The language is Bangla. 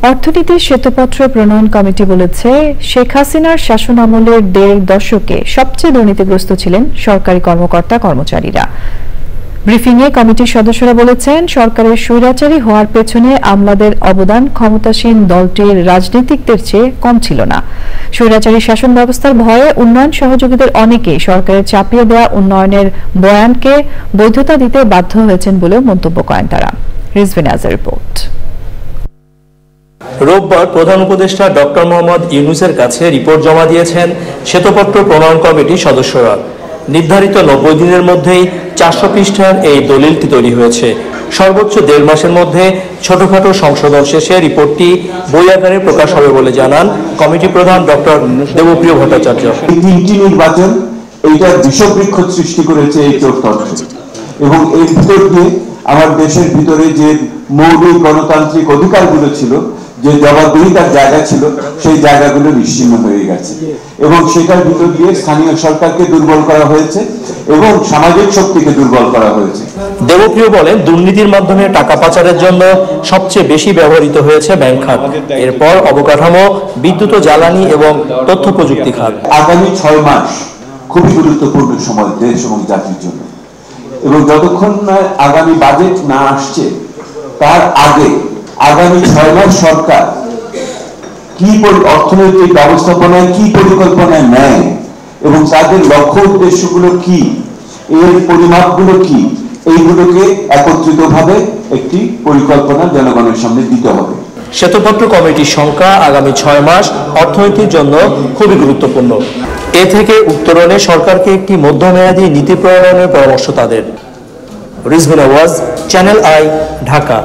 অর্থনীতির শ্বেতপত্র প্রণয়ন কমিটি বলেছে, শেখ হাসিনার শাসনামলের ১.৫ দশকে সবচেয়ে দুর্নীতিগ্রস্ত ছিলেন সরকারি কর্মকর্তা কর্মচারীরা। ব্রিফিংয়ে কমিটির সদস্যরা বলেছেন, সরকারের স্বৈরাচারী হওয়ার পেছনে আমলাদের অবদান ক্ষমতাসীন দলটির রাজনীতিকদের চেয়ে কম ছিল না। স্বৈরাচারী শাসন ব্যবস্থার ভয়ে উন্নয়ন সহযোগীদের অনেকেই সরকারের চাপিয়ে দেওয়া উন্নয়নের বয়ানকে বৈধতা দিতে বাধ্য হয়েছেন বলেও মন্তব্য করেন তারা। রিজভি নাজের রিপোর্ট। রোববার প্রধান উপদেষ্টা ডক্টর মোহাম্মদ ইউনূসের কাছে রিপোর্ট জমা দিয়েছেন শ্বেতপত্র প্রণয়ন কমিটির সদস্যরা। নির্ধারিত ৯০ দিনের মধ্যেই ৪০০ পৃষ্ঠার এই দলিলটি তৈরি হয়েছে। সর্বোচ্চ ১.৫ মাসের মধ্যে ছোটখাটো সংশোধন শেষে রিপোর্টটি বই আকারে প্রকাশ হবে বলে জানান কমিটি প্রধান ডক্টর দেবপ্রিয় ভট্টাচার্য। তিনটি নির্বাচন এইটা বিষবৃক্ষ সৃষ্টি করেছে এই চোরতন্ত্রে, এবং এর ভিতর দিয়ে আমার দেশের ভিতরে যে মৌলিক গণতান্ত্রিক অধিকারগুলো ছিল, যে জবাবদিহিতার জায়গা ছিল, সেই জায়গাগুলো নিশ্চিহ্ন হয়ে গেছে, এবং সেটার ভিতর দিয়ে স্থানীয় সরকারকে দুর্বল করা হয়েছে এবং সামাজিক শক্তিকে দুর্বল করা হয়েছে। দেবপ্রিয় বলেন, দুর্নীতির মাধ্যমে টাকা পাচারের জন্য সবচেয়ে বেশি ব্যবহৃত হয়েছে ব্যাংক খাত, এরপর অবকাঠামো, বিদ্যুৎ ও জ্বালানি এবং তথ্য প্রযুক্তি খাত। আগামী ৬ মাস খুবই গুরুত্বপূর্ণ সময় দেশ এবং জাতির জন্য, এবং যতক্ষণ না আগামী বাজেট না আসছে তার আগে আগামী ৬ মাস সরকার কি অর্থনৈতিক ব্যবস্থাপনায় কি পরিকল্পনায় নেয় এবং তাদের লক্ষ্য উদ্দেশ্যগুলো কি, এর পরিমাপগুলো কি, এইগুলোকে একত্রিতভাবে একটি পরিকল্পনা জনগণের সামনে দিতে হবে। শ্বেতপত্র কমিটির সংখ্যা আগামী ৬ মাস অর্থনীতির জন্য খুবই গুরুত্বপূর্ণ। এ থেকে উত্তরণে সরকারকে একটি মধ্যমেয়াদী নীতি প্রণয়নের পরামর্শ তাদের। Rizvi Nawaz, channel I, Dhaka.